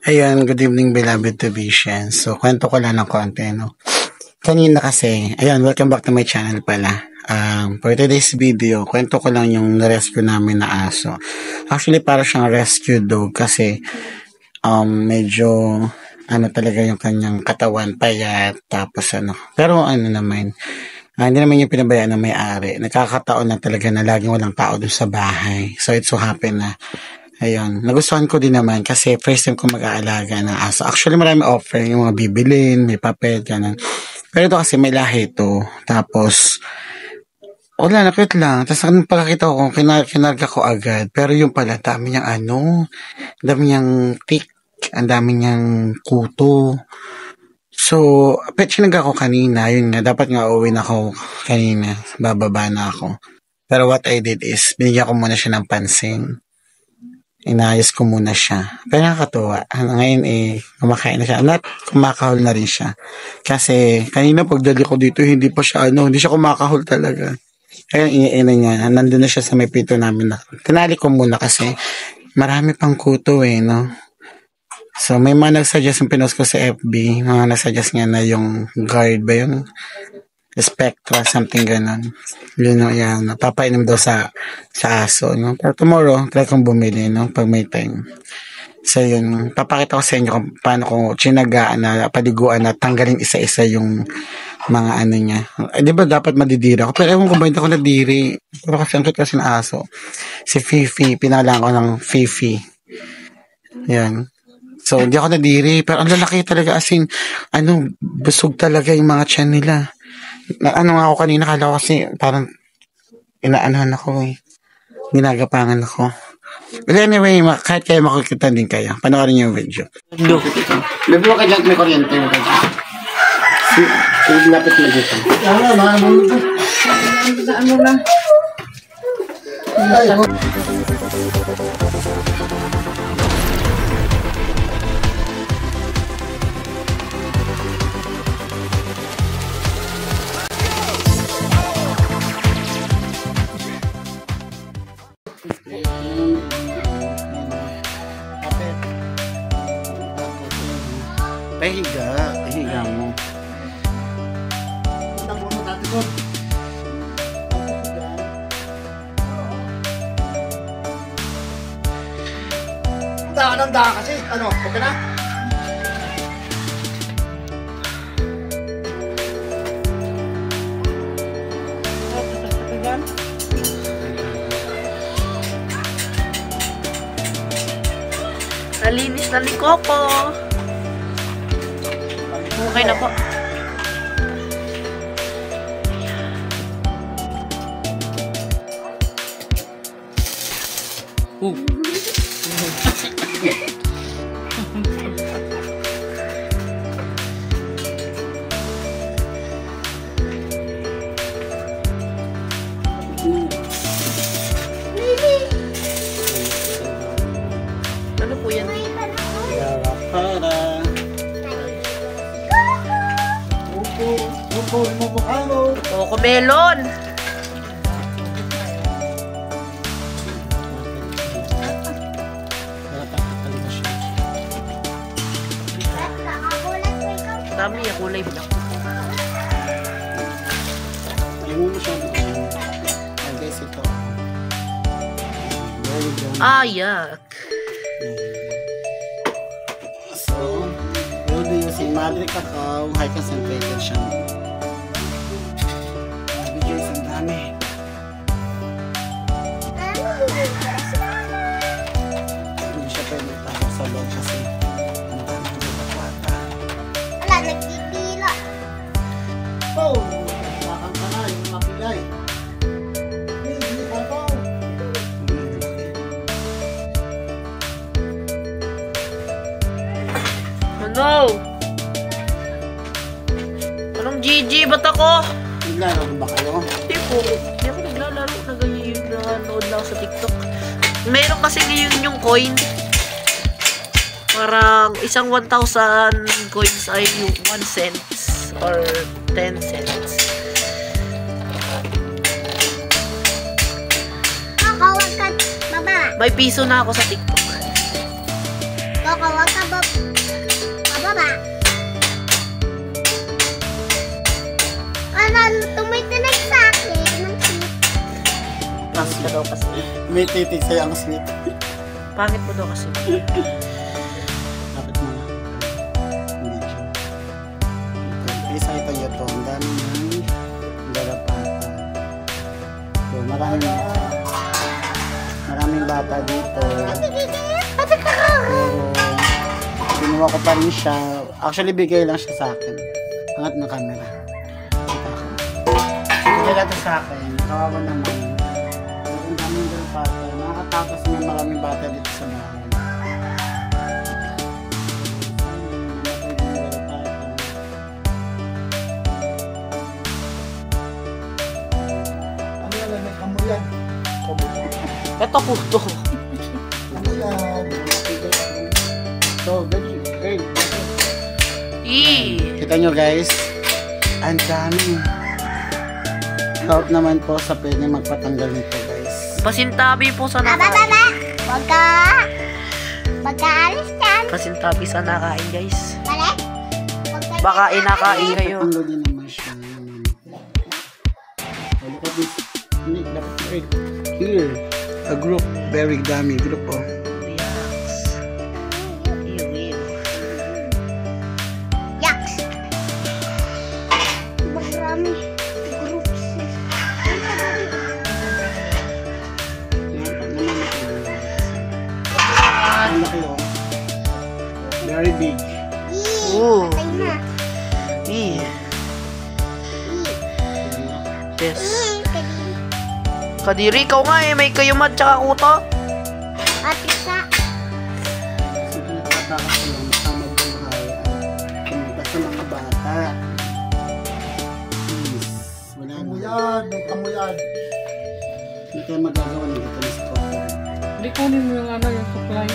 Ayan, good evening beloved Visions. So, kwento ko lang ng konti, no? Kanina kasi, ayan, welcome back to my channel pala. For today's video, kwento ko lang yung rescue namin na aso. Actually, para siyang rescue dog kasi medyo ano talaga yung kanyang katawan, payat, tapos ano. Pero ano naman, hindi naman yung pinabayaan ng may-ari. Nagkakataon na talaga na laging walang tao dun sa bahay. So, it so happen na ayun, nagustuhan ko din naman kasi first time ko mag-aalaga ng aso. Actually, marami offer yung mga bibilin, may papel, ganun. Pero ito kasi may lahi ito. Tapos, wala, nakit lang. Tapos, pagkakita ko, kinarga ko agad. Pero yung pala, dami niyang dami niyang tick, ang dami niyang kuto. So, sinag ako kanina, yun nga, dapat nga uwi na ako kanina. Bababa na ako. Pero what I did is, binigyan ko muna siya ng pansin. Inayos ko muna siya. Pero nakakatuwa. Ngayon kumakain na siya. Kumakahol na rin siya. Kasi, kanina pagdali ko dito, hindi siya kumakahol talaga. Kaya iniina niya. Nandun na siya sa may pito namin. Tinali ko muna kasi, marami pang kuto no? So, may mga nagsuggest yung pinost ko sa FB. Mga nagsuggest nga na yung guard ba yun? Spectra, something ganun. Yun yan. Napapainom daw sa aso. No? Pero tomorrow, try kong bumili pag may time. So yun, papakita ko sa inyo kung paano ko tsinagaan na paliguan na tanggalin isa-isa yung mga niya. Di ba dapat madidira ko? Pero ewan ko ba hindi ako nadiri. Pero kasi ang cute kasi na aso. Si Fifi, pinalaan ko ng Fifi. Yan. So, hindi ako nadiri. Pero ang lalaki talaga as in, busog talaga yung mga tiyan nila. Ako kanina, kala ko kasi parang inaanahan ako ginagapangan ako. But anyway, kahit kayo makikita din kayo, panoorin niyo yung video. Bebo ka dyan, may kuryente mo ka dyan. Lapit mo dito. Ano lang. Higa mo. Daan kasi. Okay na? Nalinis na ni Coco. Okay na po. Ano po yan? Coco melon. Dami yung kulay black. Yak. So, we'll be using Madre Cacao, high concentrated siya. Bigyan isang dami. Hindi siya pwede tapos sa loob kasi ang dami ko sa kwata. Wala, nagpipila. Oh, makang ka na yung mapilay. Hindi ka po. Ano? Anong GG? Ba't ako? Naglaro ba kayo? Hindi po. Hindi ako naglalaro. Nanood lang sa TikTok. Meron kasi ngayon yung coin. Parang isang 1,000 coins ay 1 cents or 10 cents. Kakawag ka, baba. May piso na ako sa TikTok. Coco, wag ka bababa. Ano, tumitinig sa akin. Ang sweet. Pangit ka daw kasi. May titig sa'yo ang sweet. Pangit mo daw kasi. Dapat mo medyo. Isa ito yun to. Ang dami ng garapata. So, maraming bata dito. Pero, binuha ko pa rin siya. Actually, bigay lang siya sa akin. Angat ng camera. Bigay lang ito sa akin. Kawawa naman. Ang daming garapata. Nakakatakos na maraming bata dito sa bahay. Ano yan? May kamuyan. Ito kuto. Kamuyan. So, great. Ih. Kita nyo guys, ang dami. Help naman po sa pwede magpatanggal nito guys. Pasintabi po sa Baba. nakain. Wag ka. Wag ka alis yan. Pasintabi sa nakain guys. Balik. Wag ka Baka inakain kayo. Patanggal din naman siya. Look at this. Hindi, dapat right here. A group, very dami group oh. Relax. Ew. Yaks. Marami groups. Ang laki oh. Very big. Oo. Patay na. Ih. Yes. Kadiri, ikaw nga eh. May kayumad tsaka kuto. At isa. So, pinatatakas ko lang masama buhay at kumita sa mga bata. Please, wala na. Kamuyan. May kamuyan. Hindi tayo magagawa ng dito na sa Hindi kunin mo yung ano, yung supply.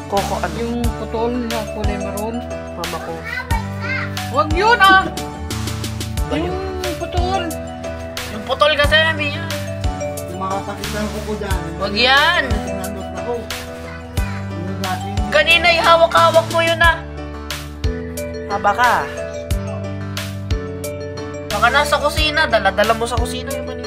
Koko ano? Yung putol na kulay maroon. Mama ko. Huwag yun ah! Yung putol. Yung putol kasi namin yan. Yung makatakitan ko dyan. Wag yan. Tinanot na ko. Yung natin. Kanina hawak-hawak mo yun ah. Baka. Baka nasa kusina. Dala-dala mo sa kusina yung kanina.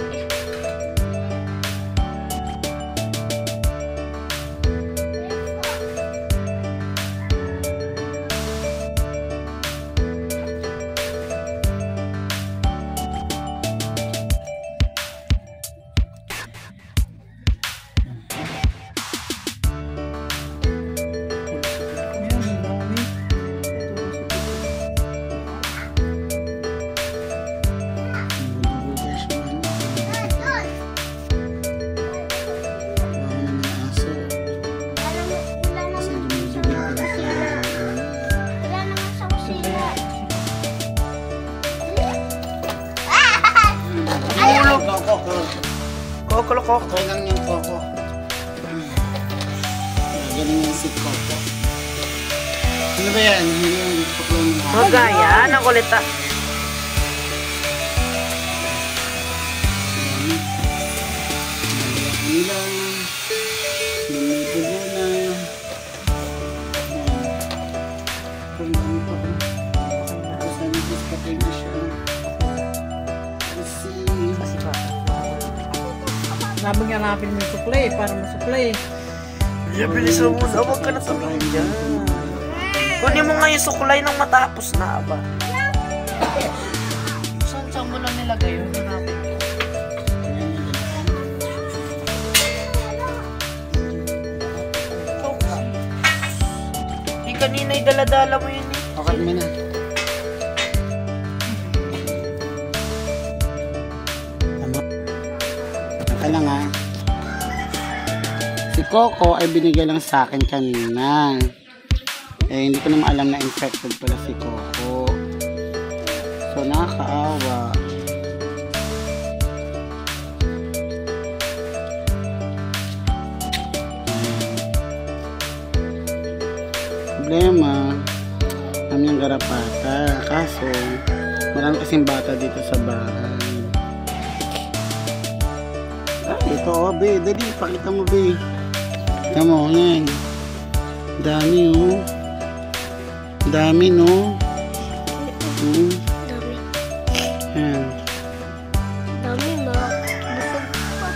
Ayan, ang dami. Wala naman sa kusina. Tulog. Koko. Koko. Okay lang yung Koko. Galing yung si Koko. Ano ba yan? Hindi yung tuklo niya. Magaya. Ang kulit ah. Nila. Namibulo na. Kung ano pa ba? Tapos na nito patay na siya. Kasi Kasi ba? Sabi nga natin yung supply para masupply. Yeah, bilisan mo na. Huwag ka na sabihin dyan. Kunin mo nga yung suklay nang matapos na ba? Saan mo lang nilagay yun? Kanina'y dala-dala mo yun eh. okay mo na. Tama. Okay lang ha. Si Koko ay binigay lang sa akin kanina. Eh, hindi ko naman alam na infected pala si Koko. So, nakakaawa. Problema namin yung garapata. Kaso, marami kasing bata dito sa bahay. Ito, oh, be. Dali, pakita mo, be. Kita mo, yan. Dami oh. Dami no. Dami. Yan. Dami, ma. Busog pa.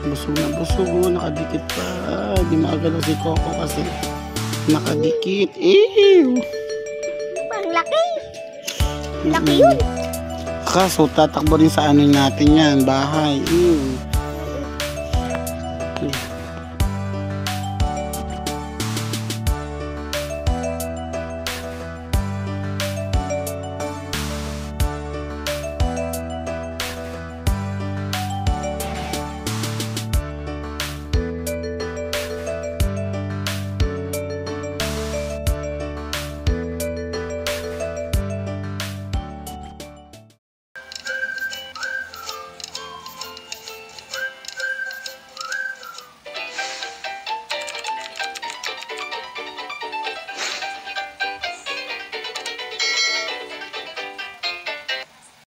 Busog na busog oh. Nakadikit pa. Di makagalaw si Coco kasi nakadikit. Ew. Ang laki. Laki yun. Kaso tatakbo rin sa ano natin yan. Bahay. Ew.